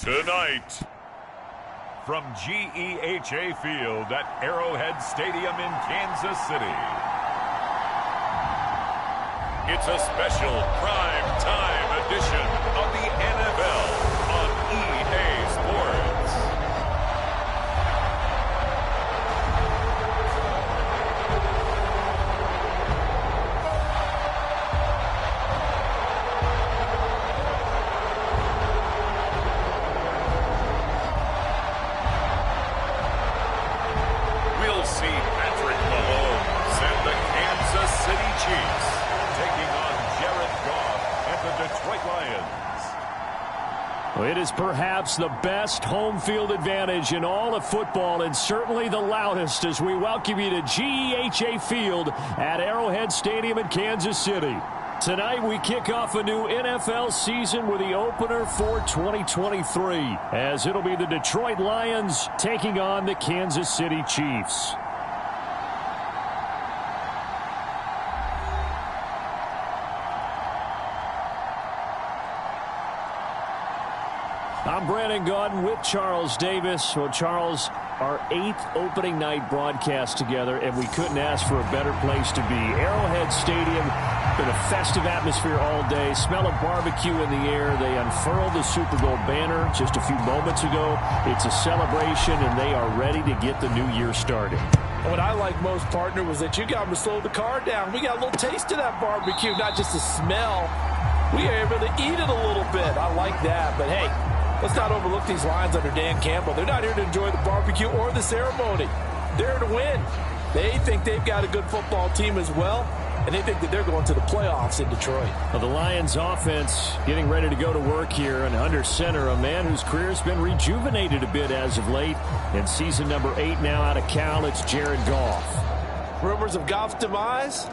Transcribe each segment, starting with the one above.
Tonight, from GEHA Field at Arrowhead Stadium in Kansas City, it's a special prime time edition of the NFL on EA Sports. We'll see Patrick Mahomes and the Kansas City Chiefs taking on Jared Goff and the Detroit Lions. Well, it is perhaps the best home field advantage in all of football, and certainly the loudest, as we welcome you to GEHA Field at Arrowhead Stadium in Kansas City. Tonight we kick off a new NFL season with the opener for 2023, as it'll be the Detroit Lions taking on the Kansas City Chiefs. I'm Brandon Gaudin with Charles Davis. Well, Charles, our 8th opening night broadcast together, and we couldn't ask for a better place to be. Arrowhead Stadium, been a festive atmosphere all day. Smell of barbecue in the air. They unfurled the Super Bowl banner just a few moments ago. It's a celebration, and they are ready to get the new year started. What I like most, partner, was that you got them to slow the car down. We got a little taste of that barbecue, not just the smell. We are able to eat it a little bit. I like that, but hey, let's not overlook these Lions under Dan Campbell. They're not here to enjoy the barbecue or the ceremony. They're here to win. They think they've got a good football team as well, and they think that they're going to the playoffs in Detroit. Well, the Lions offense getting ready to go to work here, and under center, a man whose career has been rejuvenated a bit as of late. In season number 8 now out of Cal, it's Jared Goff. Rumors of Goff's demise?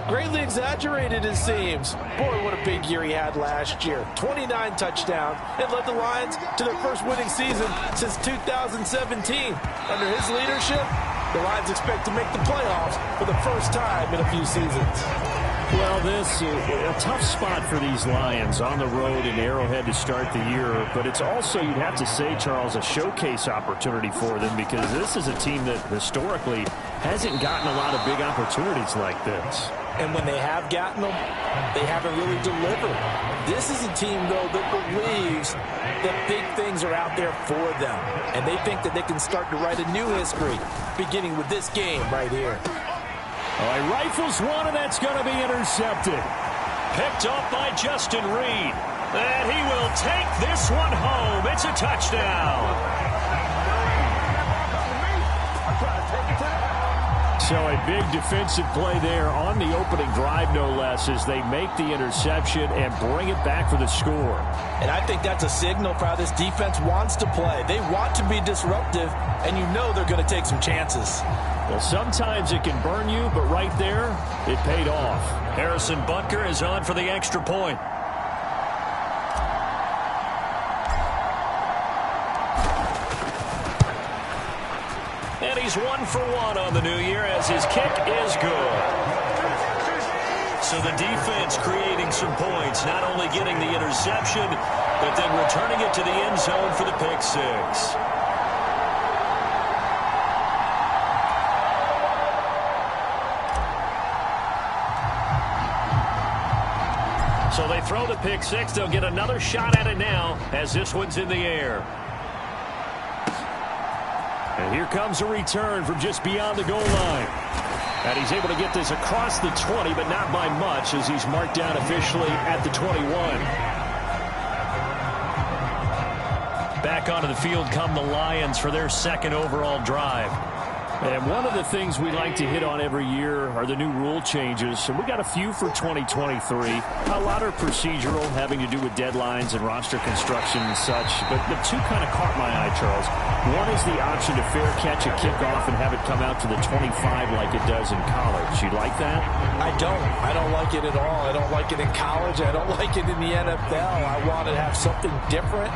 Greatly exaggerated, it seems. Boy, what a big year he had last year. 29 touchdowns and led the Lions to their first winning season since 2017. Under his leadership, the Lions expect to make the playoffs for the first time in a few seasons. Well, this is a tough spot for these Lions on the road in Arrowhead to start the year, but it's also, you'd have to say, Charles, a showcase opportunity for them, because this is a team that historically hasn't gotten a lot of big opportunities like this. And when they have gotten them, they haven't really delivered. This is a team, though, that believes that big things are out there for them. And they think that they can start to write a new history, beginning with this game right here. All right, rifles one, and that's going to be intercepted. Picked up by Justin Reed. And he will take this one home. It's a touchdown. So a big defensive play there on the opening drive, no less, as they make the interception and bring it back for the score. And I think that's a signal for how this defense wants to play. They want to be disruptive, and you know they're going to take some chances. Well, sometimes it can burn you, but right there, it paid off. Harrison Butker is on for the extra point. And he's 1 for 1 on the new year as his kick is good. So the defense creating some points, not only getting the interception, but then returning it to the end zone for the pick six. So they throw the pick six. They'll get another shot at it now as this one's in the air. And here comes a return from just beyond the goal line. And he's able to get this across the 20, but not by much, as he's marked down officially at the 21. Back onto the field come the Lions for their second overall drive. And one of the things we like to hit on every year are the new rule changes. And we got a few for 2023. A lot are procedural, having to do with deadlines and roster construction and such. But the two kind of caught my eye, Charles. One is the option to fair catch a kickoff and have it come out to the 25 like it does in college. You like that? I don't. I don't like it at all. I don't like it in college. I don't like it in the NFL. I want to have something different.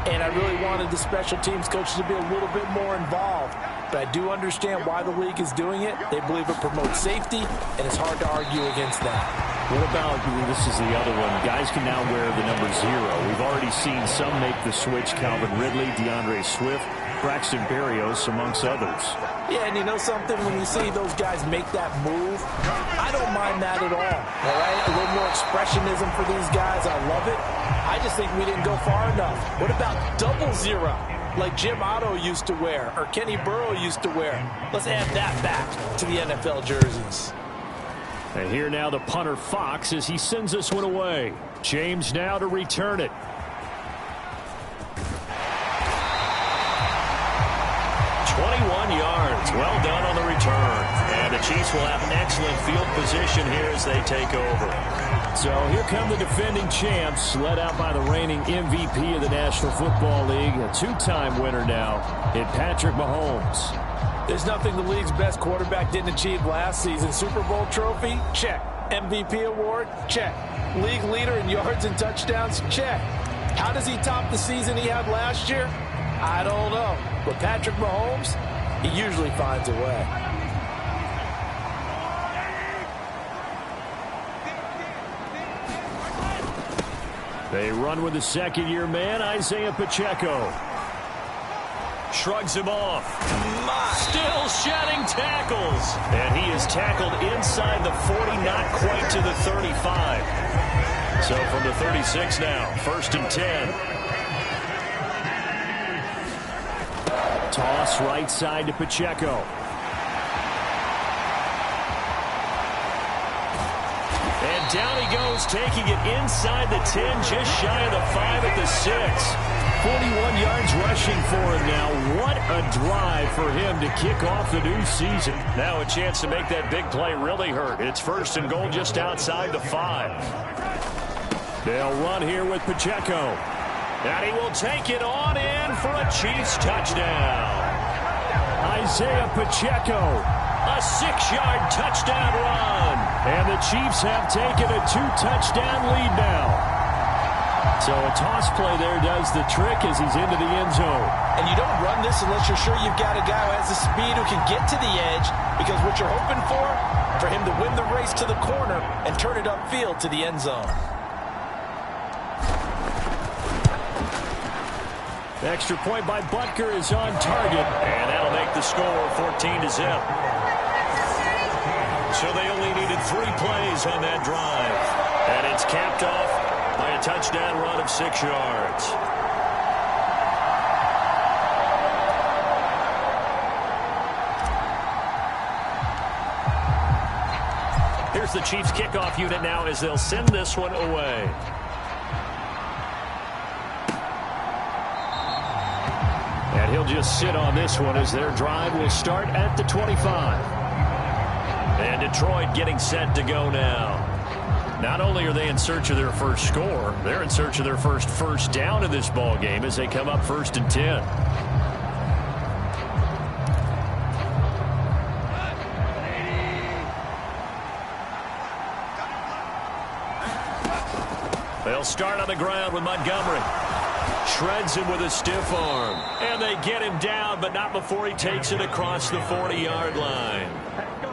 And I really wanted the special teams coaches to be a little bit more involved. But I do understand why the league is doing it. They believe it promotes safety, and it's hard to argue against that. What about, this is the other one, guys can now wear the number 0. We've already seen some make the switch, Calvin Ridley, DeAndre Swift, Braxton Berrios, amongst others. Yeah, and you know something? When you see those guys make that move, I don't mind that at all right? A little more expressionism for these guys. I love it. I just think we didn't go far enough. What about 00, like Jim Otto used to wear or Kenny Burrow used to wear? Let's add that back to the NFL jerseys. And here now the punter Fox as he sends this one away. James now to return it. 21 yards. Well done on the return. And the Chiefs will have excellent field position here as they take over. So here come the defending champs, led out by the reigning MVP of the National Football League, a two-time winner now in Patrick Mahomes. There's nothing the league's best quarterback didn't achieve last season. Super Bowl trophy? Check. MVP award? Check. League leader in yards and touchdowns? Check. How does he top the season he had last year? I don't know. But Patrick Mahomes, he usually finds a way. They run with the second-year man, Isaiah Pacheco. Shrugs him off. Still shedding tackles. And he is tackled inside the 40, not quite to the 35. So from the 36 now, 1st and 10. Toss right side to Pacheco. And down he goes, taking it inside the 10, just shy of the 5 at the 6. 41 yards rushing for him now. What a drive for him to kick off the new season. Now a chance to make that big play really hurt. It's 1st and goal just outside the 5. They'll run here with Pacheco. And he will take it on in for a Chiefs touchdown. Isaiah Pacheco, a 6-yard touchdown run. And the Chiefs have taken a 2-touchdown lead now. So a toss play there does the trick as he's into the end zone. And you don't run this unless you're sure you've got a guy who has the speed who can get to the edge, because what you're hoping for him to win the race to the corner and turn it upfield to the end zone. Extra point by Butker is on target, and that'll make the score 14-0. So they only needed 3 plays on that drive. And it's capped off by a touchdown run of 6 yards. Here's the Chiefs kickoff unit now as they'll send this one away. And he'll just sit on this one as their drive will start at the 25. And Detroit getting set to go now. Not only are they in search of their first score, they're in search of their first down in this ball game as they come up 1st and 10. They'll start on the ground with Montgomery. Shreds him with a stiff arm. And they get him down, but not before he takes it across the 40-yard line.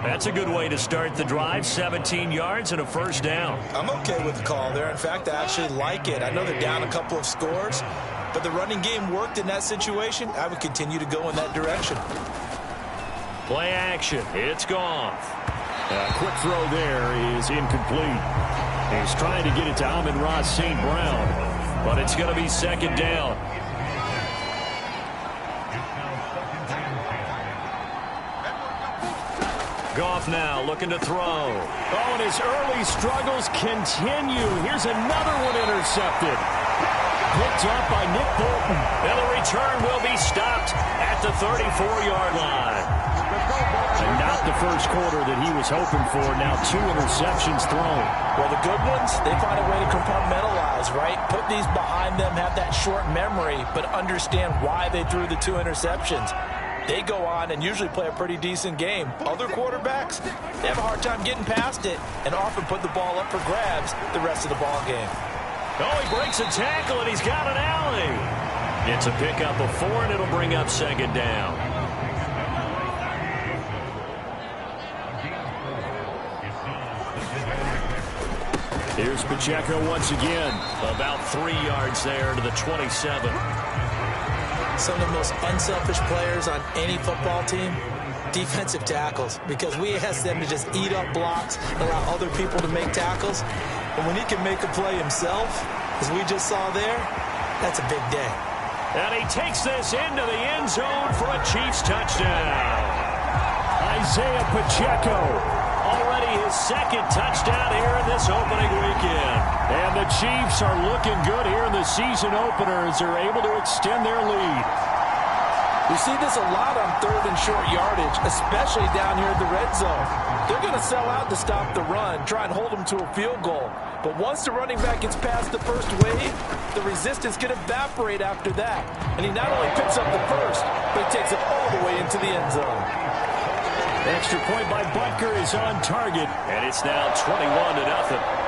That's a good way to start the drive. 17 yards and a 1st down. I'm okay with the call there. In fact, I actually like it. I know they're down a couple of scores, but the running game worked in that situation. I would continue to go in that direction. Play action. It's Goff. A quick throw there is incomplete. He's trying to get it to Amon-Ra St. Brown, but it's going to be 2nd down. Goff now looking to throw. Oh, and his early struggles continue. Here's another one intercepted. Picked up by Nick Bolton. And the return will be stopped at the 34-yard line. And not the first quarter that he was hoping for. Now 2 interceptions thrown. Well, the good ones, they find a way to compartmentalize, right? Put these behind them, have that short memory, but understand why they threw the 2 interceptions. They go on and usually play a pretty decent game. Other quarterbacks, they have a hard time getting past it and often put the ball up for grabs the rest of the ball game. Oh, he breaks a tackle and he's got an alley. It's a pickup of 4, and it'll bring up second down. Here's Pacheco once again. About 3 yards there to the 27. Some of the most unselfish players on any football team, defensive tackles, because we ask them to just eat up blocks, allow other people to make tackles. And when he can make a play himself, as we just saw there, that's a big day. And he takes this into the end zone for a Chiefs touchdown. Isaiah Pacheco, already his second touchdown here in this opening weekend. And the Chiefs are looking good here in the season opener as they're able to extend their lead. We see this a lot on 3rd and short yardage, especially down here in the red zone. They're going to sell out to stop the run, try and hold them to a field goal. But once the running back gets past the first wave, the resistance can evaporate after that. And he not only picks up the first, but he takes it all the way into the end zone. Extra point by Butker is on target, and it's now 21-0.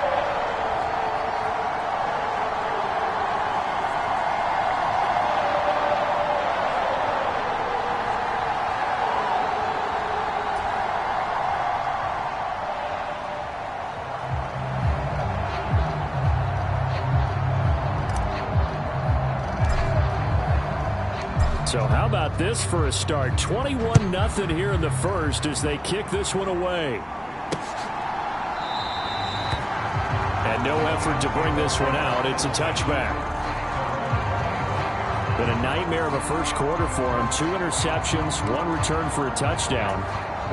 So how about this for a start? 21-0 here in the first as they kick this one away. And no effort to bring this one out. It's a touchback. Been a nightmare of a first quarter for him. 2 interceptions, 1 return for a touchdown.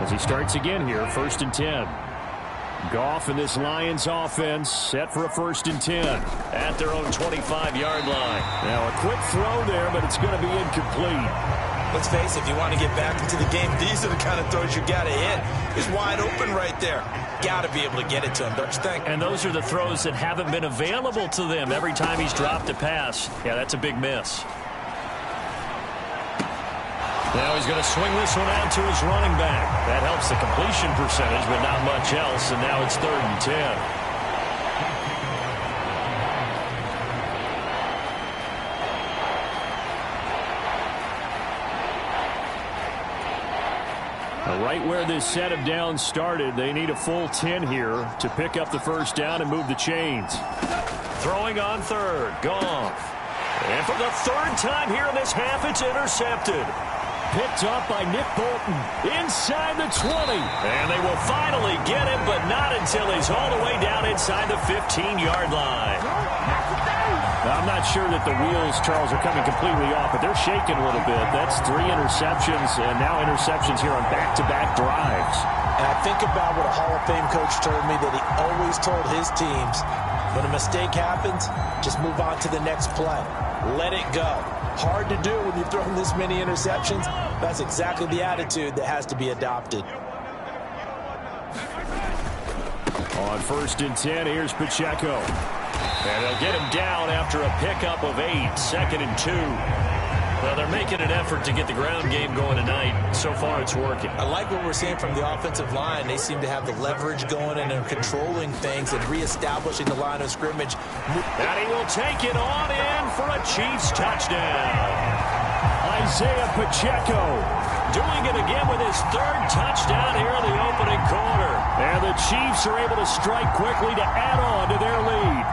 As he starts again here, 1st and 10. Goff and this Lions offense set for a 1st and 10 at their own 25-yard line. Now a quick throw there, but it's going to be incomplete. Let's face it, if you want to get back into the game, these are the kind of throws you got to hit. He's wide open right there. Got to be able to get it to him, don't you think? And those are the throws that haven't been available to them every time he's dropped a pass. Yeah, that's a big miss. Now he's going to swing this one out to his running back. That helps the completion percentage, but not much else. And now it's 3rd and 10. Right where this set of downs started, they need a full 10 here to pick up the 1st down and move the chains. Throwing on 3rd, Goff. And for the 3rd time here in this half, it's intercepted. Picked up by Nick Bolton inside the 20. And they will finally get him, but not until he's all the way down inside the 15-yard line. I'm not sure that the wheels, Charles, are coming completely off, but they're shaking a little bit. That's 3 interceptions, and now interceptions here on back-to-back drives. And I think about what a Hall of Fame coach told me that he always told his teams, when a mistake happens, just move on to the next play. Let it go. Hard to do when you've thrown this many interceptions. That's exactly the attitude that has to be adopted. On 1st and 10, here's Pacheco. And they'll get him down after a pickup of 8, 2nd and 2. Well, they're making an effort to get the ground game going tonight. So far, it's working. I like what we're seeing from the offensive line. They seem to have the leverage going and are controlling things and reestablishing the line of scrimmage. And he will take it on in for a Chiefs touchdown. Isaiah Pacheco doing it again with his 3rd touchdown here in the opening quarter. And the Chiefs are able to strike quickly to add on to their lead.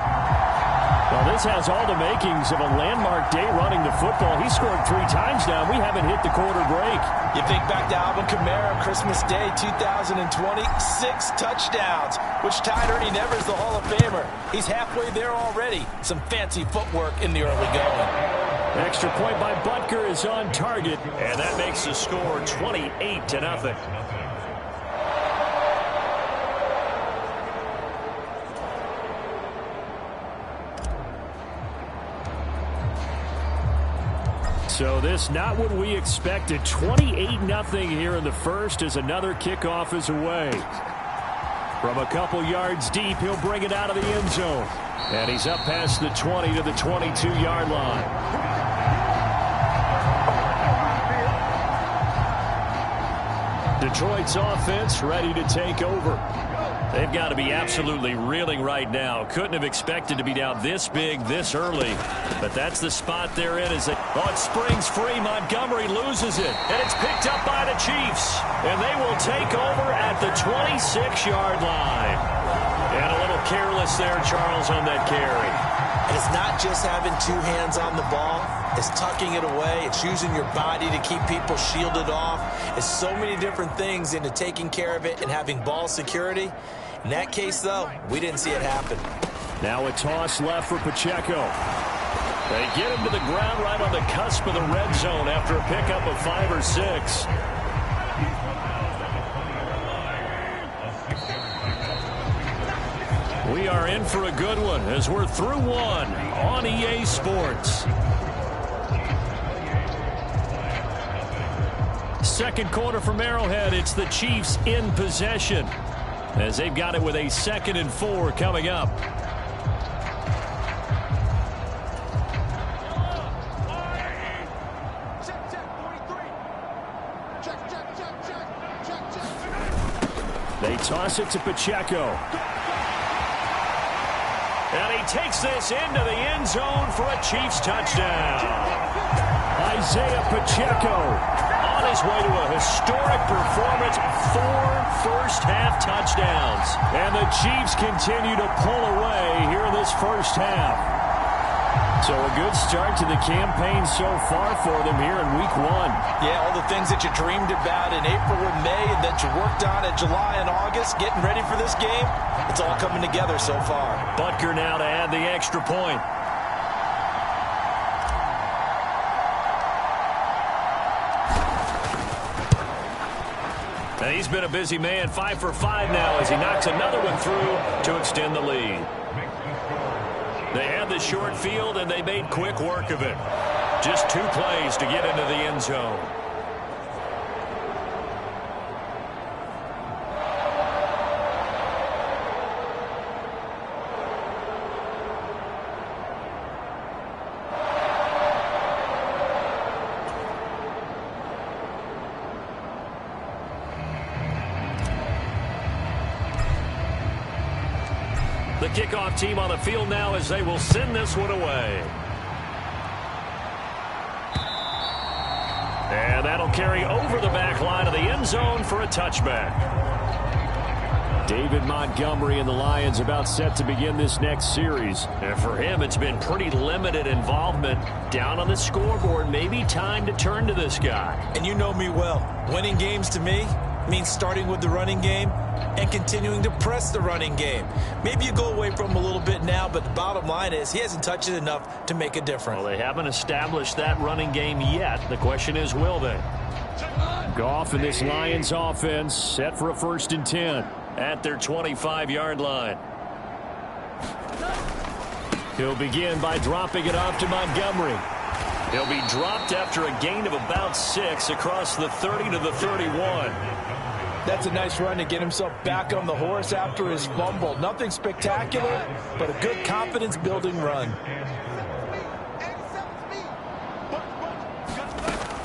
Well, this has all the makings of a landmark day running the football. He scored 3 times now. We haven't hit the quarter break. You think back to Alvin Kamara, Christmas Day 2020, 6 touchdowns, which tied Ernie Nevers, the Hall of Famer. He's halfway there already. Some fancy footwork in the early going. Extra point by Butker is on target, and that makes the score 28-0. So this not what we expected. 28-0 here in the first as another kickoff is away. From a couple yards deep, he'll bring it out of the end zone. And he's up past the 20 to the 22-yard line. Detroit's offense ready to take over. They've got to be absolutely reeling right now. Couldn't have expected to be down this big this early. But that's the spot they're in. As it springs free. Montgomery loses it. And it's picked up by the Chiefs. And they will take over at the 26-yard line. And a little careless there, Charles, on that carry. And it's not just having two hands on the ball. It's tucking it away. It's using your body to keep people shielded off. It's so many different things into taking care of it and having ball security. In that case, though, we didn't see it happen. Now a toss left for Pacheco. They get him to the ground right on the cusp of the red zone after a pickup of 5 or 6. We are in for a good one as we're through one on EA Sports. Second quarter from Arrowhead. It's the Chiefs in possession as they've got it with a 2nd and 4 coming up. They toss it to Pacheco. And he takes this into the end zone for a Chiefs touchdown. Isaiah Pacheco on his way to a historic performance, 4 first-half touchdowns. And the Chiefs continue to pull away here in this first half. So a good start to the campaign so far for them here in Week 1. Yeah, all the things that you dreamed about in April and May and that you worked on in July and August, getting ready for this game, it's all coming together so far. Butker now to add the extra point. He's been a busy man, 5 for 5 now as he knocks another one through to extend the lead. They had the short field, and they made quick work of it. Just 2 plays to get into the end zone. The kickoff team on the field now as they will send this one away. And that'll carry over the back line of the end zone for a touchback. David Montgomery and the Lions about set to begin this next series. And for him, it's been pretty limited involvement down on the scoreboard. Maybe time to turn to this guy. And you know me well. Winning games to me means starting with the running game and continuing to press the running game. Maybe you go away from him a little bit now, but the bottom line is he hasn't touched it enough to make a difference. Well, they haven't established that running game yet. The question is, will they? Goff and this Lions offense set for a 1st and 10 at their 25-yard line. He'll begin by dropping it off to Montgomery. He'll be dropped after a gain of about 6 across the 30 to the 31. That's a nice run to get himself back on the horse after his fumble. Nothing spectacular, but a good confidence-building run.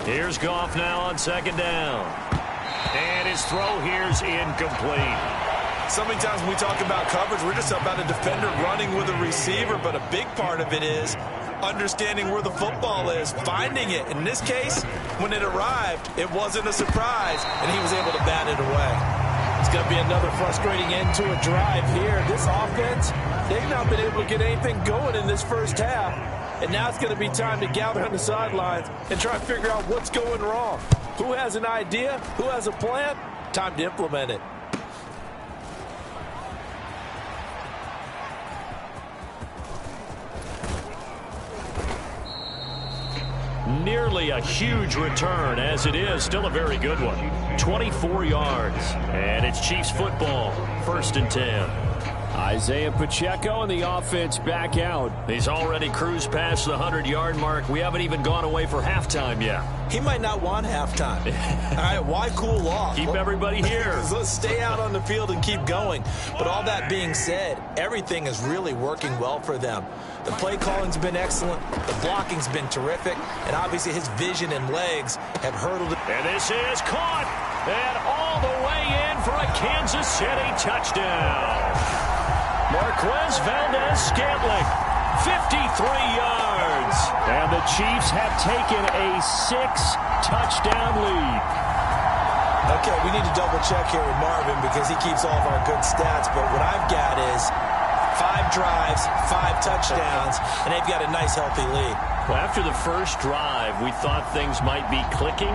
Here's Goff now on 2nd down. And his throw here's incomplete. So many times when we talk about coverage, we're just about a defender running with a receiver, but a big part of it is understanding where the football is, finding it. In this case, when it arrived, it wasn't a surprise, and he was able to bat it away. It's going to be another frustrating end to a drive here. This offense, they've not been able to get anything going in this first half, and now it's going to be time to gather on the sidelines and try to figure out what's going wrong. Who has an idea? Who has a plan? Time to implement it. Nearly a huge return, as it is still a very good one. 24 yards, and it's Chiefs football, 1st and 10. Isaiah Pacheco and the offense back out. He's already cruised past the 100-yard mark. We haven't even gone away for halftime yet. He might not want halftime. All right, why cool off? Keep everybody here. Let's stay out on the field and keep going. But all that being said, everything is really working well for them. The play calling's been excellent. The blocking's been terrific. And obviously his vision and legs have hurdled it. And this is caught. And all the way in for a Kansas City touchdown. Marquez Valdez-Scantling, 53 yards. And the Chiefs have taken a 6-touchdown lead. Okay, we need to double check here with Marvin because he keeps all of our good stats. But what I've got is 5 drives, 5 touchdowns, and they've got a nice, healthy lead. Well, after the first drive, we thought things might be clicking.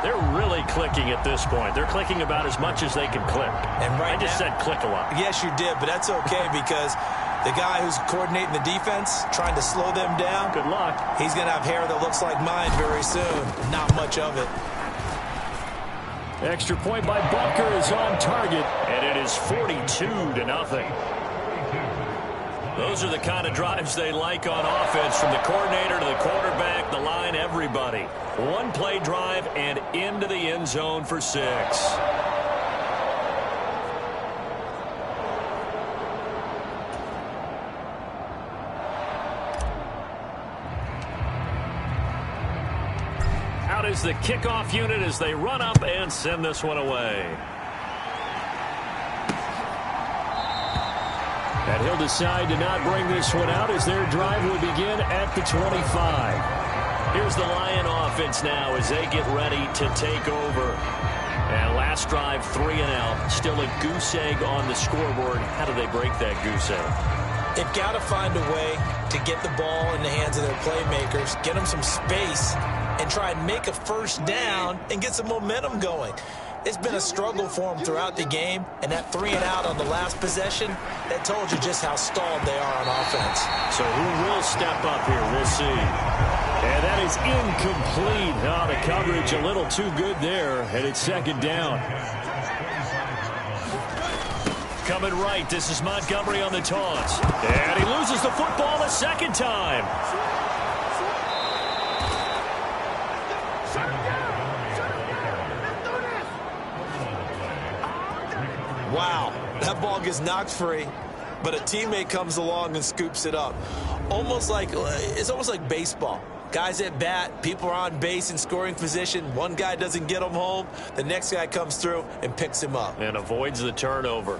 They're really clicking at this point. They're clicking about as much as they can click. And I just said click a lot. Yes, you did, but that's okay because the guy who's coordinating the defense, trying to slow them down, good luck. He's going to have hair that looks like mine very soon. Not much of it. Extra point by Bunker is on target, and it is 42-0. Those are the kind of drives they like on offense, from the coordinator to the quarterback, the line, everybody. One-play drive and into the end zone for 6. Out is the kickoff unit as they run up and send this one away. And he'll decide to not bring this one out as their drive will begin at the 25. Here's the Lion offense now as they get ready to take over. And last drive, 3 and out. Still a goose egg on the scoreboard. How do they break that goose egg? They've got to find a way to get the ball in the hands of their playmakers, get them some space, and try and make a first down and get some momentum going. It's been a struggle for them throughout the game, and that 3 and out on the last possession, that told you just how stalled they are on offense. So who will step up here? We'll see. And that is incomplete. Oh, the coverage a little too good there, and it's second down. Coming right, this is Montgomery on the toss. And he loses the football a second time. Wow, that ball gets knocked free, but a teammate comes along and scoops it up. It's almost like baseball. Guys at bat, people are on base in scoring position. One guy doesn't get them home. The next guy comes through and picks him up. And avoids the turnover.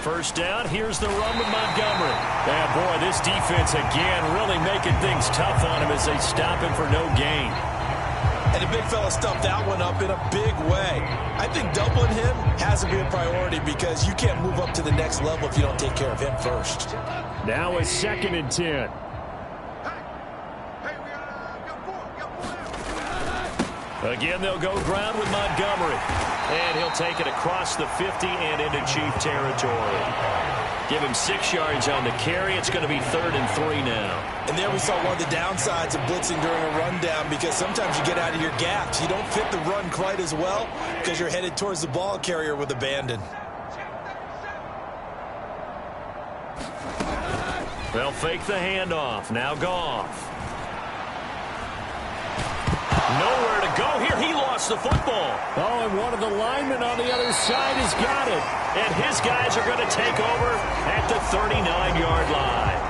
First down, here's the run with Montgomery. And boy, this defense again really making things tough on him as they stop him for no gain. And the big fella stuffed that one up in a big way. I think doubling him has to be a priority because you can't move up to the next level if you don't take care of him first. Now a 2nd and 10. Again, they'll go ground with Montgomery. And he'll take it across the 50 and into Chief territory. Give him 6 yards on the carry. It's going to be 3rd and 3 now. And there we saw one of the downsides of blitzing during a rundown because sometimes you get out of your gaps. You don't fit the run quite as well because you're headed towards the ball carrier with abandon. They'll fake the handoff. Now Goff. Nowhere to go here. He lost the football. Oh, and one of the linemen on the other side has got it. And his guys are going to take over at the 39-yard line.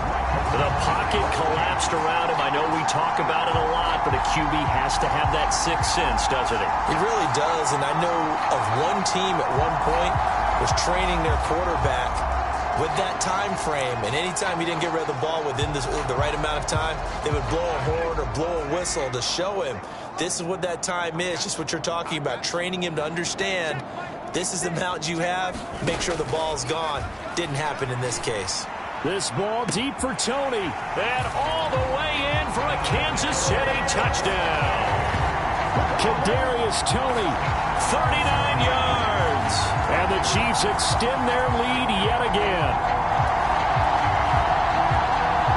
The pocket collapsed around him. I know we talk about it a lot, but a QB has to have that sixth sense, doesn't he? He really does. And I know of one team at one point was training their quarterback with that time frame, and anytime he didn't get rid of the ball within the right amount of time, they would blow a horn or blow a whistle to show him this is what that time is, just what you're talking about, training him to understand this is the amount you have, make sure the ball's gone. Didn't happen in this case. This ball deep for Tony, and all the way in for a Kansas City touchdown. Darius Tony, 39 yards, and the Chiefs extend their lead yet again.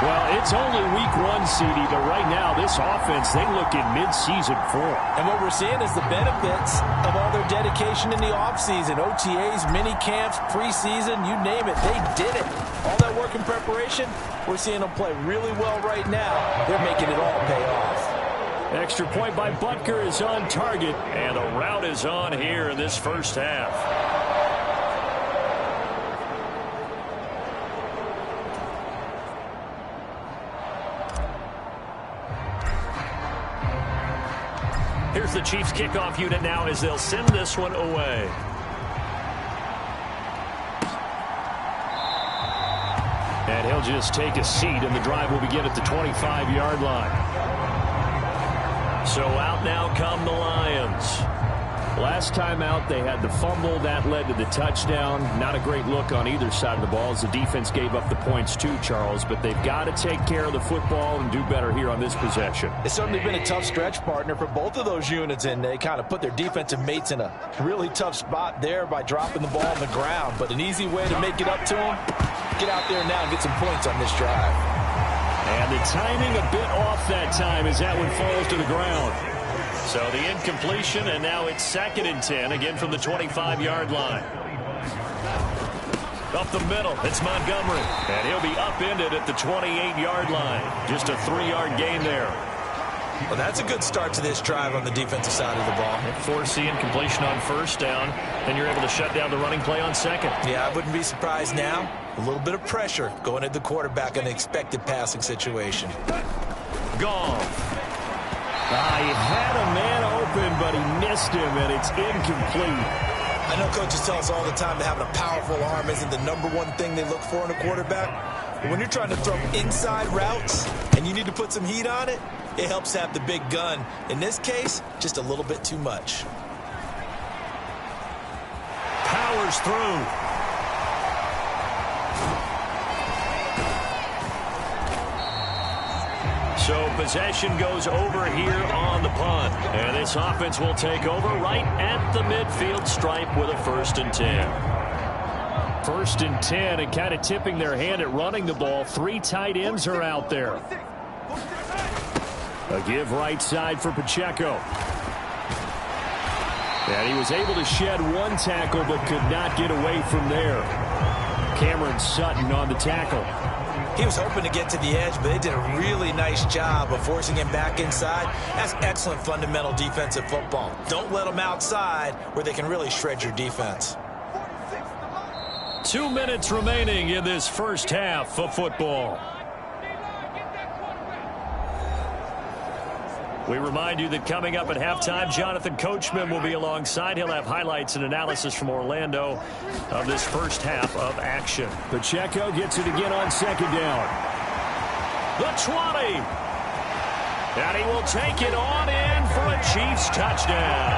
Well, it's only week 1, CD, but right now this offense, they look in mid-season form. And what we're seeing is the benefits of all their dedication in the offseason. OTAs, mini camps, preseason, you name it, they did it. All that work in preparation, we're seeing them play really well right now. They're making it all pay off. Extra point by Butker is on target, and the rout is on here in this first half. Here's the Chiefs kickoff unit now as they'll send this one away. And he'll just take a seat, and the drive will begin at the 25-yard line. So out now come the Lions. Last time out, they had the fumble. That led to the touchdown. Not a great look on either side of the ball as the defense gave up the points too, Charles. But they've got to take care of the football and do better here on this possession. It's certainly been a tough stretch, partner, for both of those units, and they kind of put their defensive mates in a really tough spot there by dropping the ball on the ground. But an easy way to make it up to them, get out there now and get some points on this drive. And the timing a bit off that time as that one falls to the ground. So the incompletion, and now it's 2nd and 10, again from the 25-yard line. Up the middle, it's Montgomery. And he'll be upended at the 28-yard line. Just a 3-yard gain there. Well, that's a good start to this drive on the defensive side of the ball. Force the incompletion on first down, then you're able to shut down the running play on second. Yeah, I wouldn't be surprised now. A little bit of pressure going at the quarterback in an expected passing situation. Goff. He had a man open, but he missed him, and it's incomplete. I know coaches tell us all the time that having a powerful arm isn't the #1 thing they look for in a quarterback. But when you're trying to throw inside routes and you need to put some heat on it, it helps have the big gun. In this case, just a little bit too much. Powers through. So possession goes over here on the punt. And this offense will take over right at the midfield stripe with a 1st and 10. 1st and 10, and kind of tipping their hand at running the ball. 3 tight ends are out there. A give right side for Pacheco. And he was able to shed 1 tackle but could not get away from there. Cameron Sutton on the tackle. He was hoping to get to the edge, but they did a really nice job of forcing him back inside. That's excellent fundamental defensive football. Don't let them outside where they can really shred your defense. 2 minutes remaining in this first half of football. We remind you that coming up at halftime, Jonathan Coachman will be alongside. He'll have highlights and analysis from Orlando of this first half of action. Pacheco gets it again on 2nd down. The 20. And he will take it on in for a Chiefs touchdown.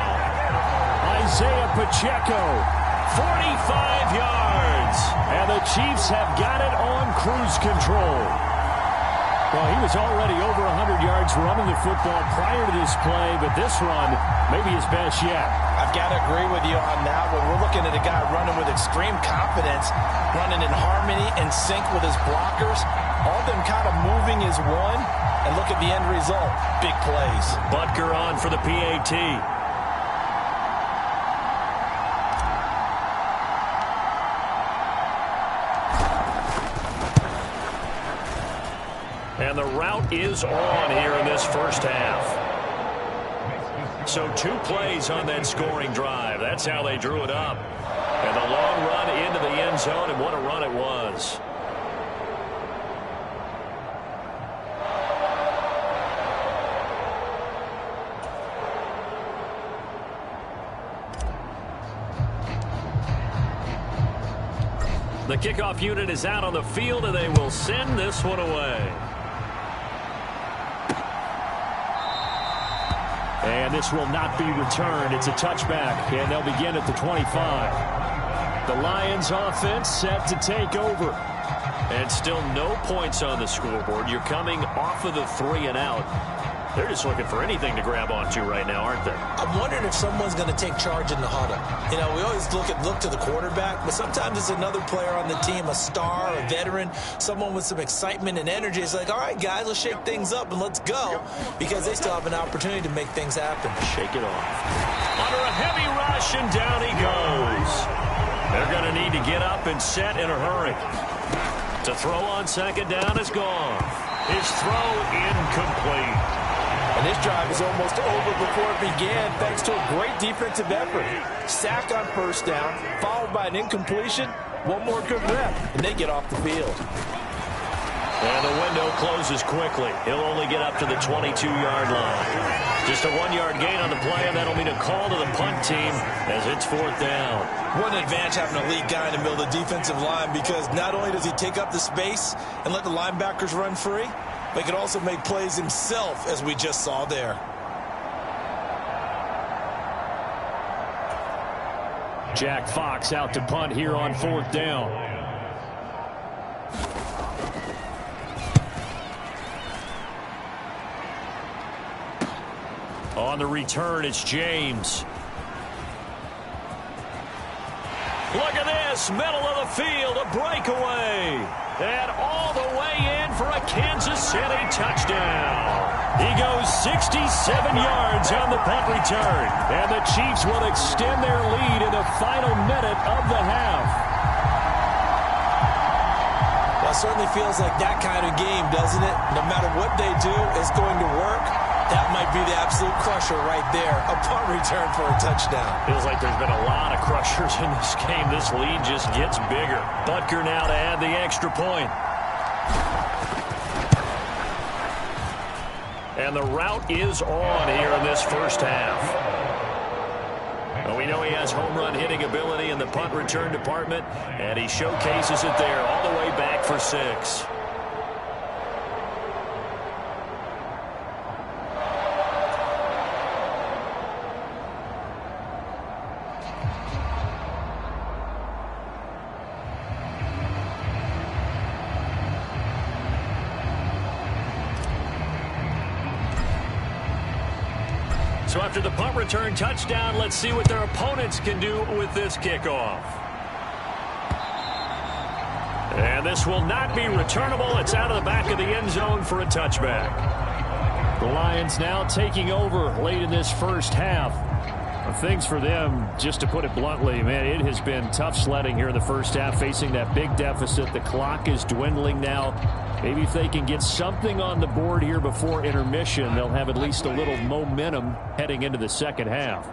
Isaiah Pacheco, 45 yards. And the Chiefs have got it on cruise control. Well, he was already over 100 yards running the football prior to this play, but this run may be his best yet. I've got to agree with you on that one. We're looking at a guy running with extreme confidence, running in harmony and sync with his blockers. All of them kind of moving as one, and look at the end result. Big plays. Butker on for the PAT. And the route is on here in this first half. So 2 plays on that scoring drive. That's how they drew it up. And the long run into the end zone, and what a run it was. The kickoff unit is out on the field, and they will send this one away. And this will not be returned. It's a touchback, and they'll begin at the 25. The Lions offense set to take over. And still no points on the scoreboard. You're coming off of the 3 and out. They're just looking for anything to grab onto right now, aren't they? I'm wondering if someone's going to take charge in the huddle. You know, we always look to the quarterback, but sometimes it's another player on the team, a star, a veteran, someone with some excitement and energy. It's like, all right, guys, let's shake things up and let's go, because they still have an opportunity to make things happen. Shake it off. Under a heavy rush, and down he goes. They're going to need to get up and set in a hurry. To throw on 2nd down is gone. His throw incomplete. And this drive is almost over before it began thanks to a great defensive effort. Sack on first down, followed by an incompletion. One more good rep, and they get off the field. And the window closes quickly. He'll only get up to the 22-yard line. Just a 1-yard gain on the play, and that'll mean a call to the punt team as it's 4th down. What an advantage having a lead guy in the middle of the defensive line, because not only does he take up the space and let the linebackers run free, but he can also make plays himself, as we just saw there. Jack Fox out to punt here on 4th down. On the return, it's James. Look at this, middle of the field, a breakaway. And all the way in for a Kansas City touchdown. He goes 67 yards on the punt return. And the Chiefs will extend their lead in the final minute of the half. Well, it certainly feels like that kind of game, doesn't it? No matter what they do, it's going to work. That might be the absolute crusher right there. A punt return for a touchdown. Feels like there's been a lot of crushers in this game. This lead just gets bigger. Butker now to add the extra point. And the route is on here in this first half. Well, we know he has home run hitting ability in the punt return department, and he showcases it there all the way back for 6. So after the punt return touchdown, let's see what their opponents can do with this kickoff. And this will not be returnable. It's out of the back of the end zone for a touchback. The Lions now taking over late in this first half. Things for them, just to put it bluntly, man, it has been tough sledding here in the first half, facing that big deficit. The clock is dwindling now. Maybe if they can get something on the board here before intermission, they'll have at least a little momentum heading into the second half.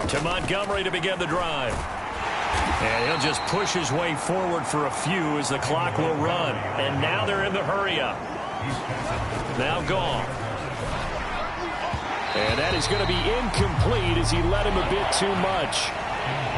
To Montgomery to begin the drive. And he'll just push his way forward for a few as the clock will run. And now they're in the hurry-up. Now gone. And that is going to be incomplete as he led him a bit too much.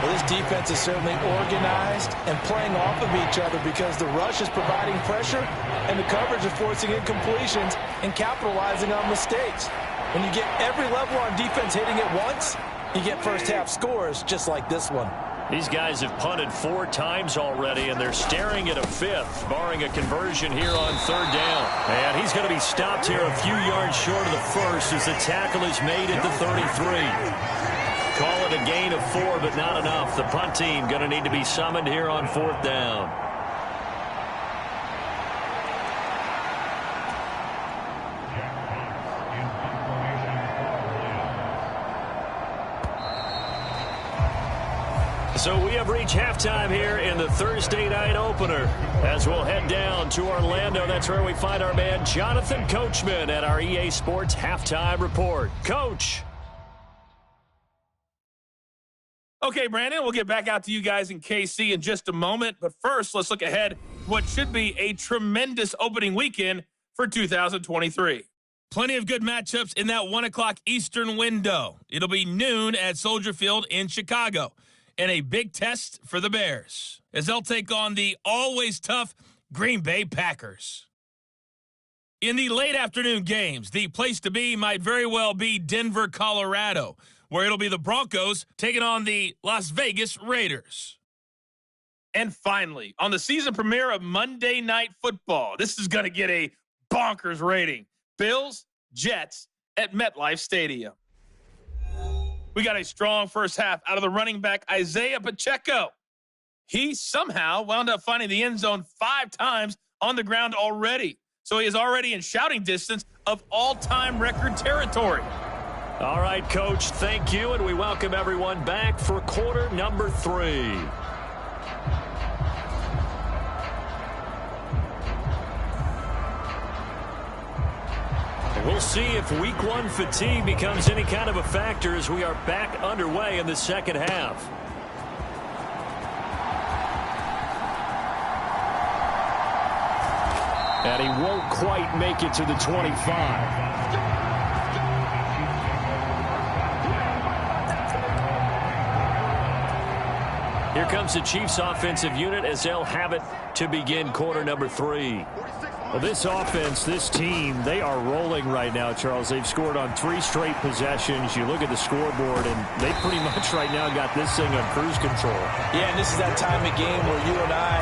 Well, this defense is certainly organized and playing off of each other because the rush is providing pressure and the coverage is forcing incompletions and capitalizing on mistakes. When you get every level on defense hitting it once, you get first half scores just like this one. These guys have punted 4 times already, and they're staring at a 5th, barring a conversion here on 3rd down. And he's going to be stopped here a few yards short of the first as the tackle is made at the 33. Call it a gain of 4, but not enough. The punt team going to need to be summoned here on 4th down. So we have reached halftime here in the Thursday night opener as we'll head down to Orlando. That's where we find our man Jonathan Coachman at our EA Sports Halftime Report. Coach. Okay, Brandon, we'll get back out to you guys in KC in just a moment. But first, let's look ahead to what should be a tremendous opening weekend for 2023. Plenty of good matchups in that 1 o'clock Eastern window. It'll be noon at Soldier Field in Chicago. And a big test for the Bears as they'll take on the always tough Green Bay Packers. In the late afternoon games, the place to be might very well be Denver, Colorado, where it'll be the Broncos taking on the Las Vegas Raiders. And finally, on the season premiere of Monday Night Football, this is going to get a bonkers rating. Bills, Jets at MetLife Stadium. We got a strong first half out of the running back, Isaiah Pacheco. He somehow wound up finding the end zone 5 times on the ground already. So he is already in shouting distance of all-time record territory. All right, Coach, thank you, and we welcome everyone back for quarter number 3. We'll see if week one fatigue becomes any kind of a factor as we are back underway in the second half. And he won't quite make it to the 25. Here comes the Chiefs offensive unit as they'll have it to begin quarter number 3. Well, this offense, this team, they are rolling right now, Charles. They've scored on 3 straight possessions. You look at the scoreboard, and they pretty much right now got this thing on cruise control. Yeah, and this is that time of game where you and I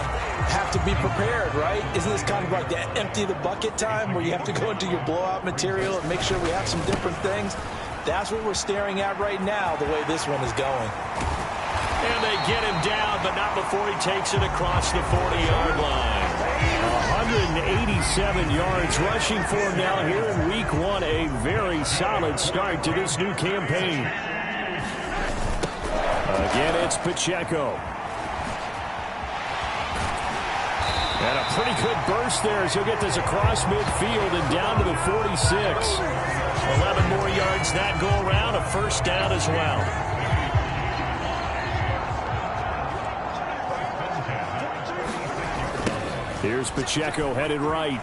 have to be prepared, right? Isn't this kind of like that empty the bucket time where you have to go into your blowout material and make sure we have some different things? That's what we're staring at right now, the way this one is going. And they get him down, but not before he takes it across the 40-yard line. 187 yards rushing for him now here in week 1. A very solid start to this new campaign. Again, it's Pacheco. And a pretty good burst there as he'll get this across midfield and down to the 46. 11 more yards that go around, a first down as well. Here's Pacheco headed right.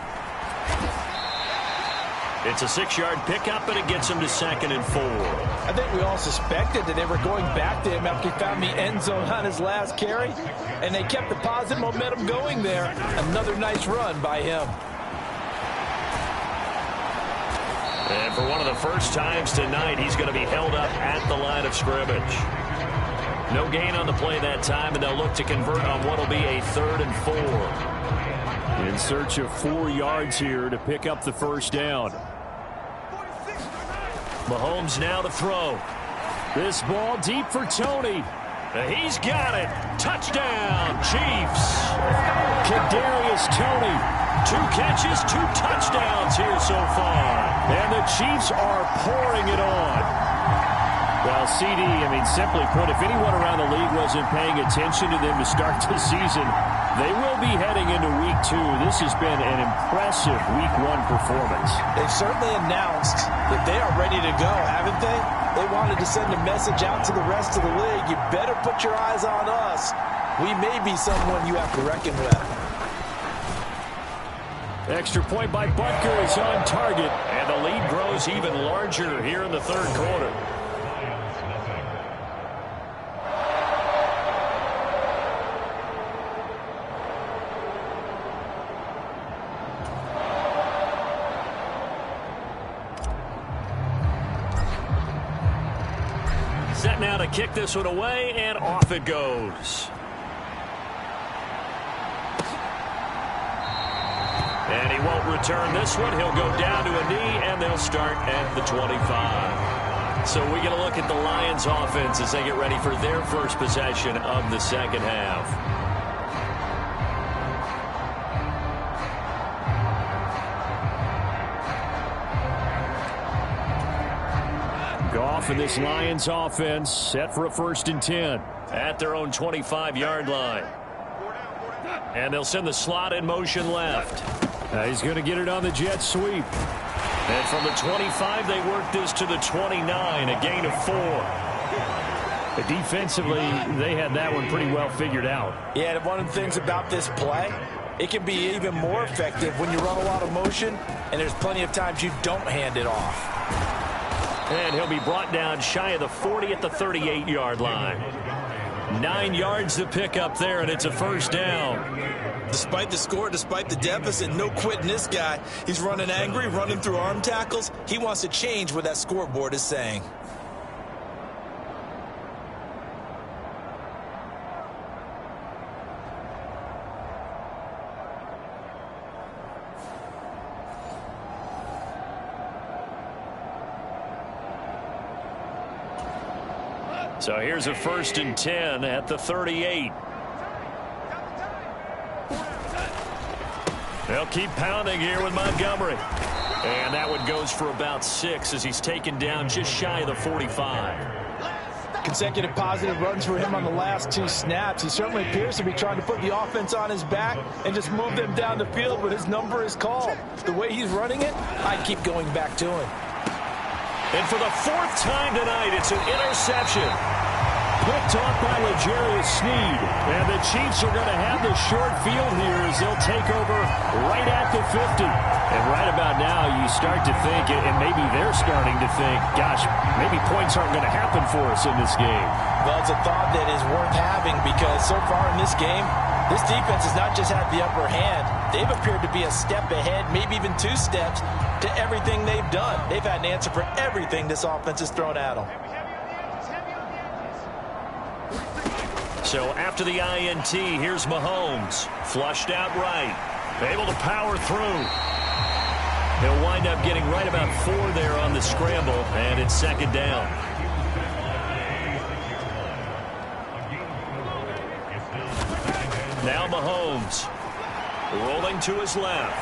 It's a 6-yard pickup, and it gets him to 2nd and 4. I think we all suspected that they were going back to him after he found the end zone on his last carry, and they kept the positive momentum going there. Another nice run by him. And for one of the first times tonight, he's going to be held up at the line of scrimmage. No gain on the play that time, and they'll look to convert on what will be a 3rd and 4. In search of 4 yards here to pick up the first down. Mahomes now to throw. This ball deep for Tony. He's got it. Touchdown, Chiefs. Darius Tony. 2 catches, 2 touchdowns here so far. And the Chiefs are pouring it on. Well, CD, simply put, if anyone around the league wasn't paying attention to them to start the season, they will be heading into week 2. This has been an impressive week 1 performance. They've certainly announced that they are ready to go, haven't they? They wanted to send a message out to the rest of the league. You better put your eyes on us. We may be someone you have to reckon with. Extra point by Butker is on target. And the lead grows even larger here in the 3rd quarter. Set now to kick this one away, and off it goes. And he won't return this one. He'll go down to a knee, and they'll start at the 25. So we get a look at the Lions offense as they get ready for their first possession of the second half. Goff and this Lions offense set for a 1st and 10. At their own 25-yard line. And they'll send the slot in motion left. He's going to get it on the jet sweep. And from the 25, they work this to the 29, a gain of 4. But defensively, they had that one pretty well figured out. Yeah, and one of the things about this play, it can be even more effective when you run a lot of motion, and there's plenty of times you don't hand it off. And he'll be brought down shy of the 40 at the 38-yard line. 9 yards to pick up there, and it's a first down. Despite the score, despite the deficit, no quitting this guy. He's running angry, running through arm tackles. He wants to change what that scoreboard is saying. So here's a 1st and 10 at the 38. They'll keep pounding here with Montgomery. And that one goes for about 6 as he's taken down just shy of the 45. Consecutive positive runs for him on the last 2 snaps. He certainly appears to be trying to put the offense on his back and just move them down the field when his number is called. The way he's running it, I'd keep going back to him. And for the 4th time tonight, it's an interception. Picked off by darius. And the Chiefs are going to have the short field here as they'll take over right at the 50. And right about now, you start to think, and maybe they're starting to think, gosh, maybe points aren't going to happen for us in this game. Well, it's a thought that is worth having because so far in this game, this defense has not just had the upper hand. They've appeared to be a step ahead, maybe even 2 steps to everything they've done. They've had an answer for everything this offense has thrown at them. So after the INT, here's Mahomes. Flushed out right. Able to power through. He'll wind up getting right about 4 there on the scramble, and it's 2nd down. Now Mahomes. Rolling to his left.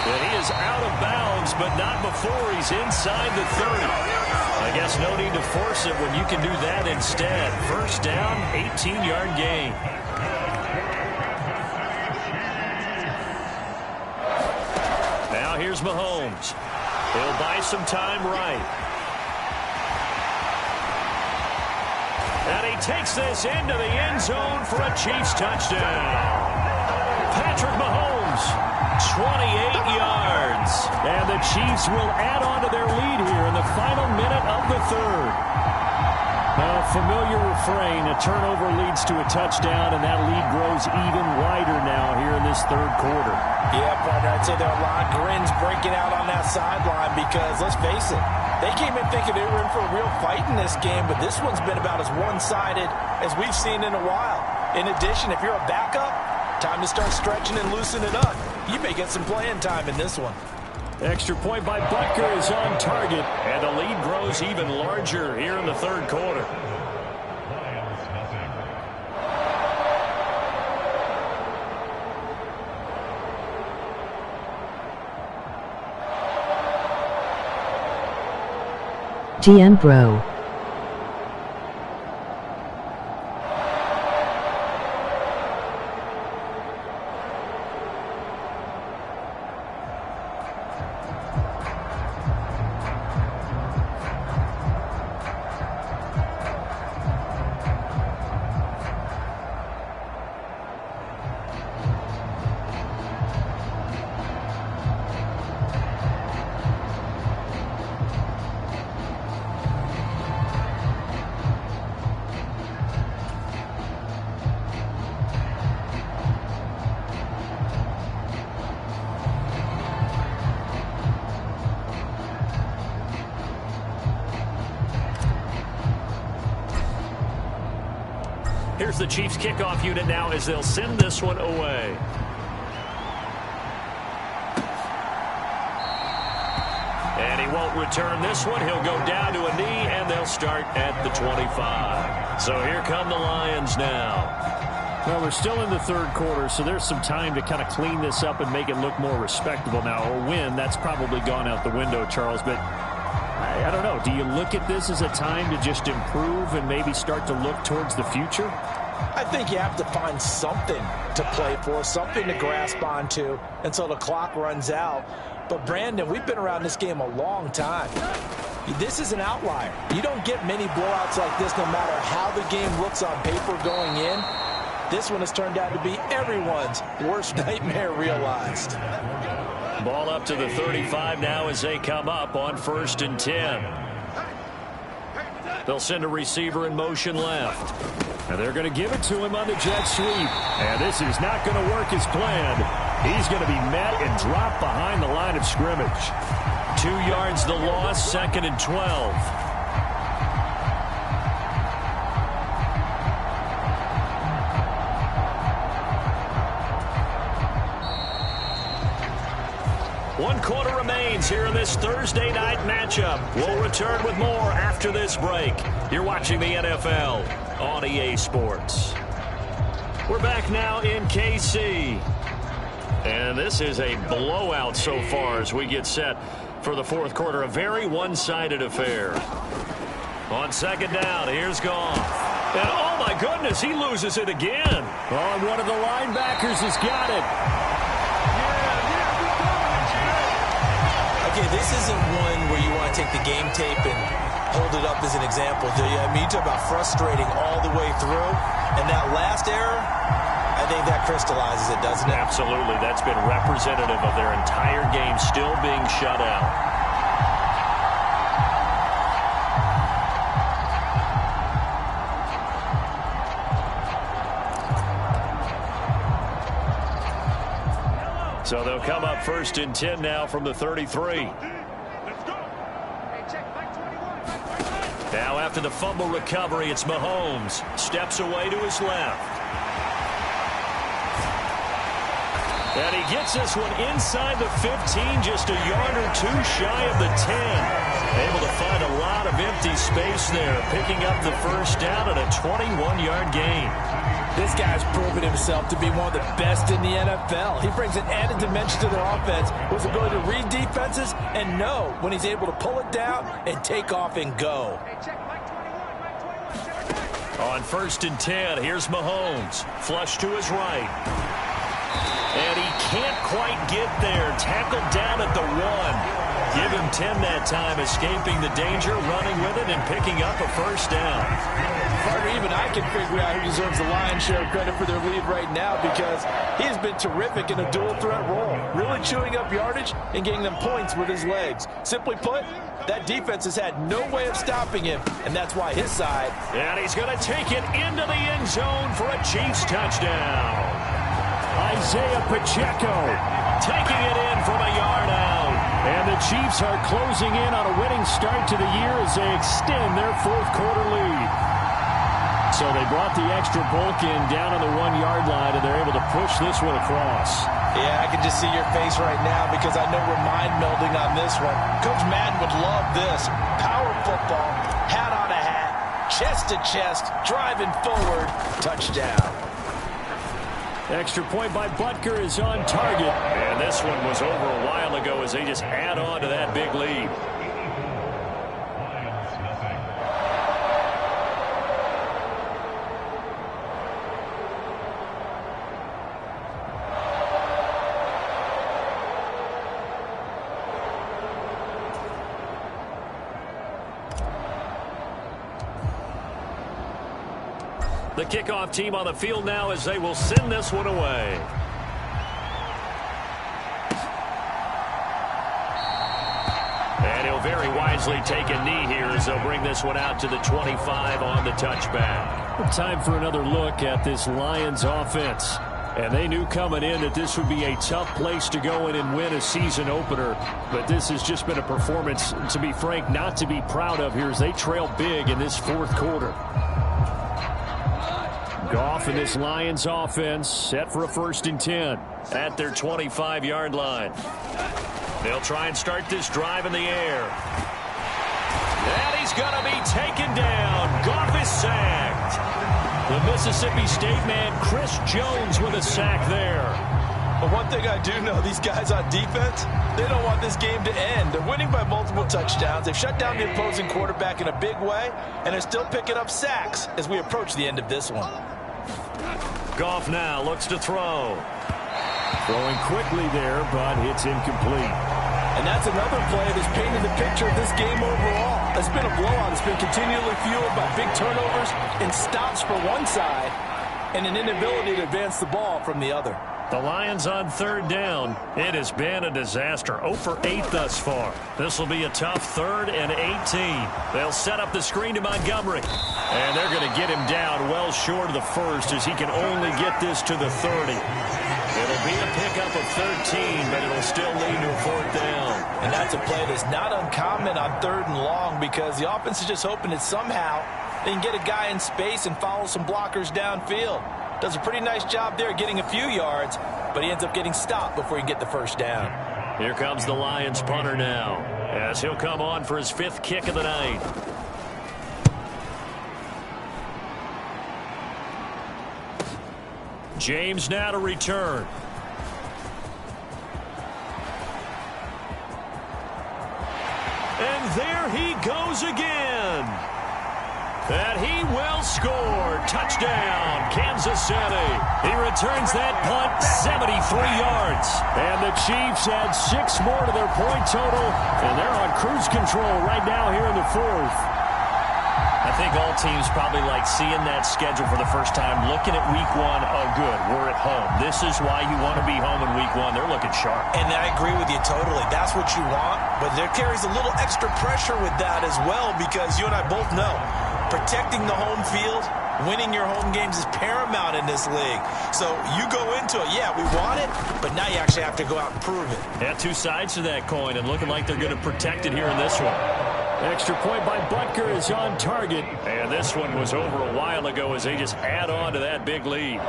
And he is out of bounds, but not before he's inside the 30. I guess no need to force it when you can do that instead. 1st down, 18-yard gain. Now here's Mahomes. He'll buy some time right. And he takes this into the end zone for a Chiefs touchdown. Patrick Mahomes, 28 yards. And the Chiefs will add on to their lead here in the final minute of the 3rd. A familiar refrain, a turnover leads to a touchdown, and that lead grows even wider now here in this 3rd quarter. Yeah, partner, I'd say there are a lot of grins breaking out on that sideline because, let's face it, they came in thinking they were in for a real fight in this game, but this one's been about as one-sided as we've seen in a while. In addition, if you're a backup, time to start stretching and loosening up. You may get some playing time in this one. Extra point by Butker is on target, and the lead grows even larger here in the 3rd quarter. GM Bro. Here's the Chiefs kickoff unit now as they'll send this one away. And he won't return this one. He'll go down to a knee, and they'll start at the 25. So here come the Lions now. Well, we're still in the 3rd quarter, so there's some time to kind of clean this up and make it look more respectable. Now, a win, that's probably gone out the window, Charles, but I don't know. Do you look at this as a time to just improve and maybe start to look towards the future? I think you have to find something to play for, something to grasp onto until the clock runs out. But, Brandon, we've been around this game a long time. This is an outlier. You don't get many blowouts like this no matter how the game looks on paper going in. This one has turned out to be everyone's worst nightmare realized. Ball up to the 35 now as they come up on 1st and 10. They'll send a receiver in motion left. And they're going to give it to him on the jet sweep. And this is not going to work as planned. He's going to be met and dropped behind the line of scrimmage. 2 yards the loss, 2nd and 12. One quarter remains here in this Thursday night matchup. We'll return with more after this break. You're watching the NFL on EA Sports. We're back now in KC. And this is a blowout so far as we get set for for the fourth quarter. A very one-sided affair. On second down, here's Goff. And oh my goodness, he loses it again. Oh, and one of the linebackers has got it. Okay, this isn't one where you want to take the game tape and hold it up as an example, do you? I mean, you talk about frustrating all the way through, and that last error, I think that crystallizes it, doesn't it? Absolutely. That's been representative of their entire game still being shut out. So they'll come up 1st and 10 now from the 33. Now after the fumble recovery, it's Mahomes. Steps away to his left. And he gets this one inside the 15, just a yard or two shy of the 10. Able to find a lot of empty space there, picking up the first down at a 21-yard gain. This guy's proven himself to be one of the best in the NFL. He brings an added dimension to their offense with his ability to read defenses and know when he's able to pull it down and take off and go. On 1st and 10, here's Mahomes. Flush to his right. And he can't quite get there. Tackled down at the 1. Give him 10 that time, escaping the danger, running with it, and picking up a first down. Partner, even I can figure out who deserves the lion's share of credit for their lead right now because he has been terrific in a dual threat role, really chewing up yardage and getting them points with his legs. Simply put, that defense has had no way of stopping him, and that's why his side. And he's going to take it into the end zone for a Chiefs touchdown. Isaiah Pacheco taking it in from a yard out. And the Chiefs are closing in on a winning start to the year as they extend their fourth quarter lead. So they brought the extra bulk in down on the 1-yard line, and they're able to push this one across. Yeah, I can just see your face right now because I know we're mind melding on this one. Coach Madden would love this. Power football, hat on a hat, chest to chest, driving forward, touchdown. Extra point by Butker is on target. And this one was over a while ago as they just add on to that big lead. The kickoff team on the field now as they will send this one away. And he'll very wisely take a knee here as they'll bring this one out to the 25 on the touchback. Time for another look at this Lions offense. And they knew coming in that this would be a tough place to go in and win a season opener. But this has just been a performance, to be frank, not to be proud of here as they trail big in this fourth quarter. Goff in this Lions offense set for a 1st and 10 at their 25-yard line. They'll try and start this drive in the air. And he's going to be taken down. Goff is sacked. The Mississippi State man, Chris Jones, with a sack there. But one thing I do know, these guys on defense, they don't want this game to end. They're winning by multiple touchdowns. They've shut down the opposing quarterback in a big way, and they're still picking up sacks as we approach the end of this one. Goff now looks to throw. Throwing quickly there, but it's incomplete. And that's another play that's painted the picture of this game overall. It's been a blowout. It's been continually fueled by big turnovers and stops for one side and an inability to advance the ball from the other. The Lions on 3rd down. It has been a disaster. 0 for 8 thus far. This will be a tough 3rd and 18. They'll set up the screen to Montgomery. And they're going to get him down well short of the 1st as he can only get this to the 30. It'll be a pickup of 13, but it'll still lead to a 4th down. And that's a play that's not uncommon on 3rd and long because the offense is just hoping that somehow they can get a guy in space and follow some blockers downfield. Does a pretty nice job there getting a few yards, but he ends up getting stopped before he can get the first down. Here comes the Lions punter now as he'll come on for his 5th kick of the night. James now to return. goes again. And he will score. Touchdown, Kansas City. He returns that punt 73 yards. And the Chiefs add 6 more to their point total. And they're on cruise control right now here in the 4th. I think all teams probably like seeing that schedule for the first time, looking at week 1. Oh, good, we're at home. This is why you want to be home in week 1. They're looking sharp. And I agree with you totally. That's what you want. But there carries a little extra pressure with that as well, because you and I both know protecting the home field, winning your home games is paramount in this league. So you go into it, yeah, we want it, but now you actually have to go out and prove it. Yeah, 2 sides to that coin, and looking like they're going to protect it here in this one. Extra point by Butker is on target. And this one was over a while ago as they just add on to that big lead.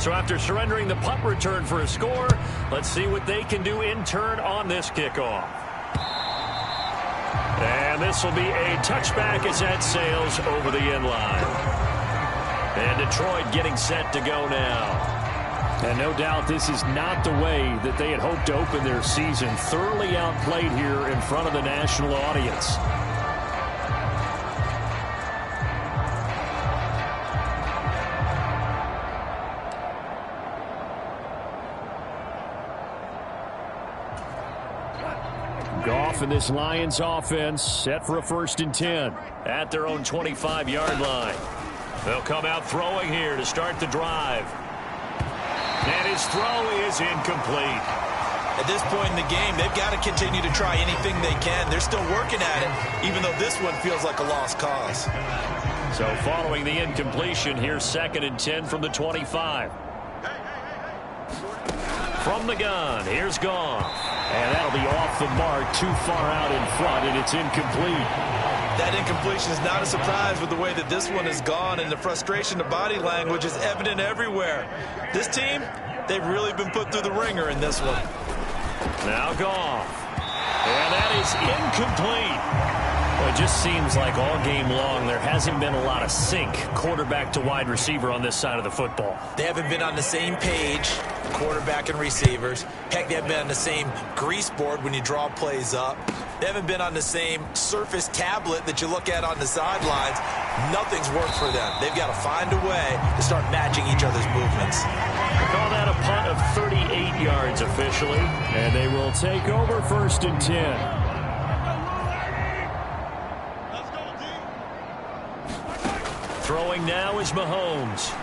So after surrendering the punt return for a score, let's see what they can do in turn on this kickoff. And this will be a touchback as that sails over the end line. And Detroit getting set to go now. And no doubt this is not the way that they had hoped to open their season. Thoroughly outplayed here in front of the national audience. Goff and this Lions offense set for a 1st and 10 at their own 25-yard line. They'll come out throwing here to start the drive. And his throw is incomplete. At this point in the game, they've got to continue to try anything they can. They're still working at it, even though this one feels like a lost cause. So following the incompletion, here's 2nd and 10 from the 25. From the gun, here's Goff. And that'll be off the mark, too far out in front, and it's incomplete. That incompletion is not a surprise with the way that this one has gone, and the frustration of body language is evident everywhere. This team, they've really been put through the ringer in this one. Now Goff. And that is incomplete. Well, it just seems like all game long there hasn't been a lot of sync quarterback to wide receiver on this side of the football. They haven't been on the same page, quarterback and receivers. Heck, they haven't been on the same grease board when you draw plays up. They haven't been on the same surface tablet that you look at on the sidelines. Nothing's worked for them. They've got to find a way to start matching each other's movements. We'll call that a punt of 38 yards officially, and they will take over 1st and 10. Throwing now is Mahomes.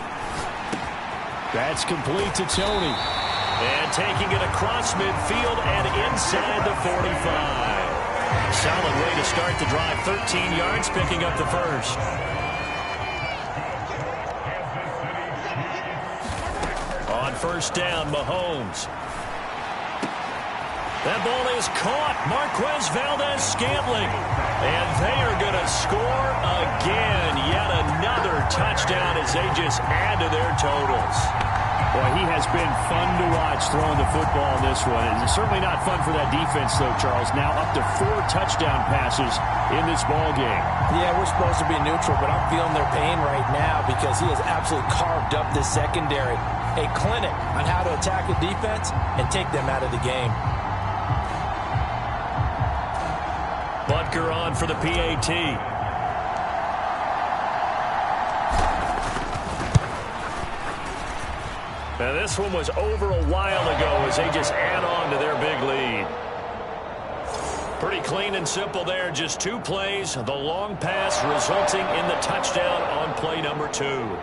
That's complete to Tony. And taking it across midfield and inside the 45. Solid way to start the drive. 13 yards, picking up the 1st. On 1st down, Mahomes. That ball is caught. Marquez Valdez-Scantling. And they are going to score again. Yet another touchdown as they just add to their totals. Boy, he has been fun to watch throwing the football in this one. It's certainly not fun for that defense, though, Charles. Now up to 4 touchdown passes in this ball game. Yeah, we're supposed to be neutral, but I'm feeling their pain right now because he has absolutely carved up this secondary. A clinic on how to attack a defense and take them out of the game. Butker on for the PAT. Now this one was over a while ago as they just add on to their big lead. Pretty clean and simple there. Just 2 plays. The long pass resulting in the touchdown on play number 2.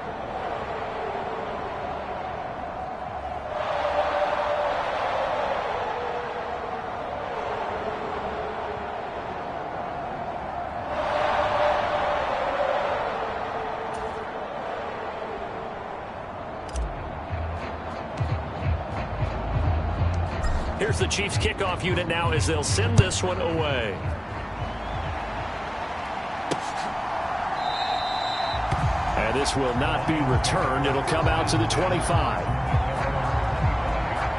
Here's the Chiefs kickoff unit now as they'll send this one away. And this will not be returned. It'll come out to the 25.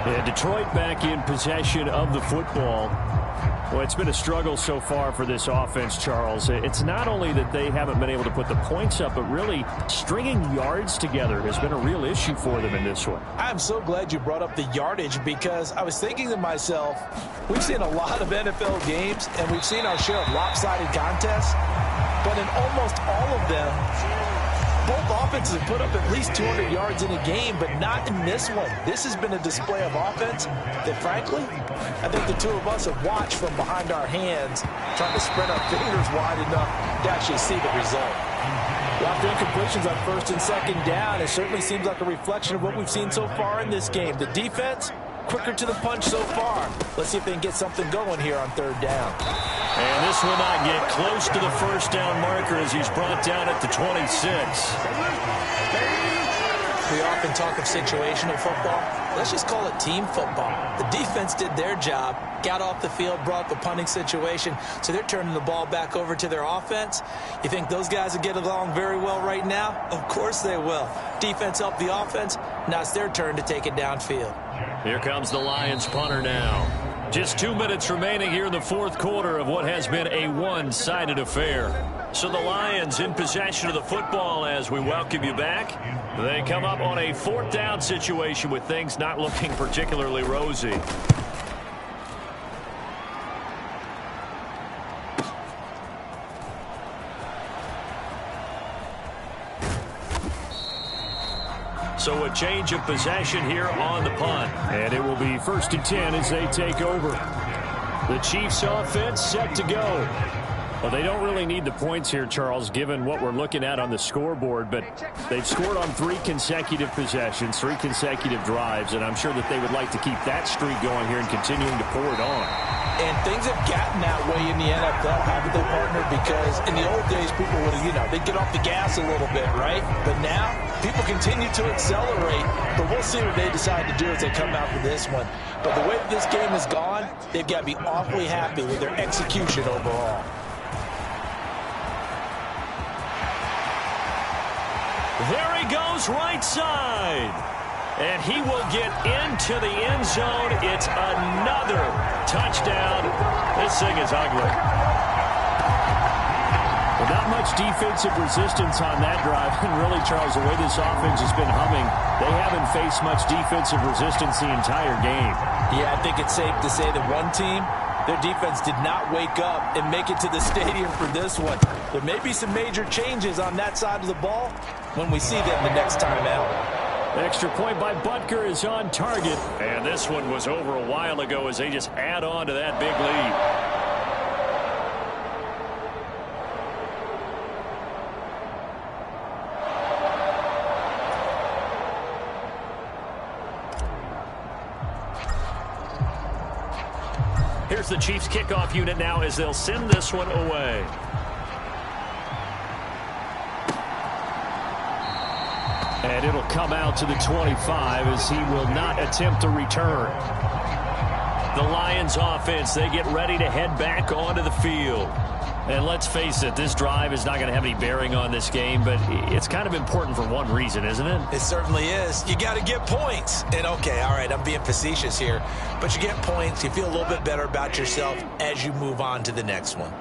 And Detroit back in possession of the football. Well, it's been a struggle so far for this offense, Charles. It's not only that they haven't been able to put the points up, but really stringing yards together has been a real issue for them in this one. I'm so glad you brought up the yardage because I was thinking to myself, we've seen a lot of NFL games and we've seen our share of lopsided contests, but in almost all of them, both offenses have put up at least 200 yards in a game, but not in this one. This has been a display of offense that, frankly, I think the two of us have watched from behind our hands, trying to spread our fingers wide enough to actually see the result. After incompletions on first and second down, it certainly seems like a reflection of what we've seen so far in this game. The defense, quicker to the punch so far. Let's see if they can get something going here on third down. And this will not get close to the first down marker as he's brought down at the 26. We often talk of situational football. Let's just call it team football. The defense did their job, got off the field, brought the punting situation, so they're turning the ball back over to their offense. You think those guys will get along very well right now? Of course they will. Defense helped the offense. Now it's their turn to take it downfield. Here comes the Lions punter now. Just 2 minutes remaining here in the fourth quarter of what has been a one-sided affair. So the Lions in possession of the football as we welcome you back. They come up on a fourth down situation with things not looking particularly rosy. So a change of possession here on the punt. And it will be 1st and 10 as they take over. The Chiefs offense set to go. Well, they don't really need the points here, Charles, given what we're looking at on the scoreboard, but they've scored on 3 consecutive possessions, 3 consecutive drives, and I'm sure that they would like to keep that streak going here and continuing to pour it on. And things have gotten that way in the NFL, haven't they, partner? Because in the old days, people would, they'd get off the gas a little bit, right? But now, people continue to accelerate, but we'll see what they decide to do as they come out for this one. But the way that this game has gone, they've got to be awfully happy with their execution overall. There he goes right side. And he will get into the end zone. It's another touchdown. This thing is ugly. Well, not much defensive resistance on that drive. And really, Charles, the way this offense has been humming, they haven't faced much defensive resistance the entire game. Yeah, I think it's safe to say that one team, their defense did not wake up and make it to the stadium for this one. There may be some major changes on that side of the ball when we see them the next time out. Extra point by Butker is on target. And this one was over a while ago as they just add on to that big lead. Here's the Chiefs kickoff unit now as they'll send this one away. And it'll come out to the 25 as he will not attempt to return. The Lions offense, they get ready to head back onto the field. And let's face it, this drive is not going to have any bearing on this game, but it's kind of important for one reason, isn't it? It certainly is. You got to get points. And, okay, all right, I'm being facetious here. But you get points. You feel a little bit better about yourself as you move on to the next one.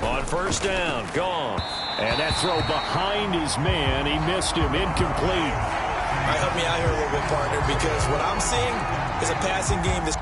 On first down, gone. And that throw behind his man, he missed him, incomplete. All right, help me out here a little bit, partner, because what I'm seeing is a passing game that's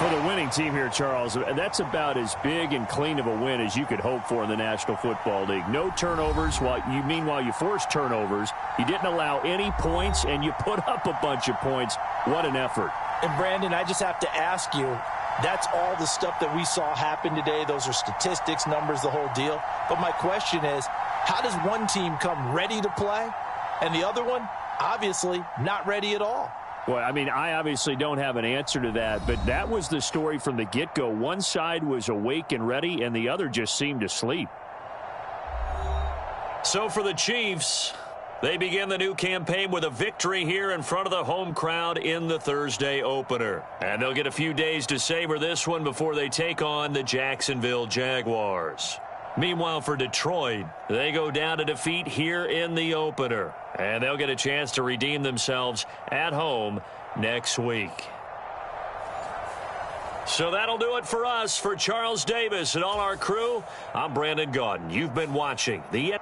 for the winning team here, Charles, that's about as big and clean of a win as you could hope for in the National Football League. No turnovers. Meanwhile, you forced turnovers. You didn't allow any points, and you put up a bunch of points. What an effort. And, Brandon, I just have to ask you, that's all the stuff that we saw happen today. Those are statistics, numbers, the whole deal. But my question is, how does one team come ready to play, And the other one, obviously, not ready at all. Well, I mean, I obviously don't have an answer to that, but that was the story from the get-go. One side was awake and ready, and the other just seemed to sleep. So for the Chiefs, they begin the new campaign with a victory here in front of the home crowd in the Thursday opener. And they'll get a few days to savor this one before they take on the Jacksonville Jaguars. Meanwhile, for Detroit, they go down to defeat here in the opener. And they'll get a chance to redeem themselves at home next week. So that'll do it for us. For Charles Davis and all our crew, I'm Brandon Gaudin. You've been watching the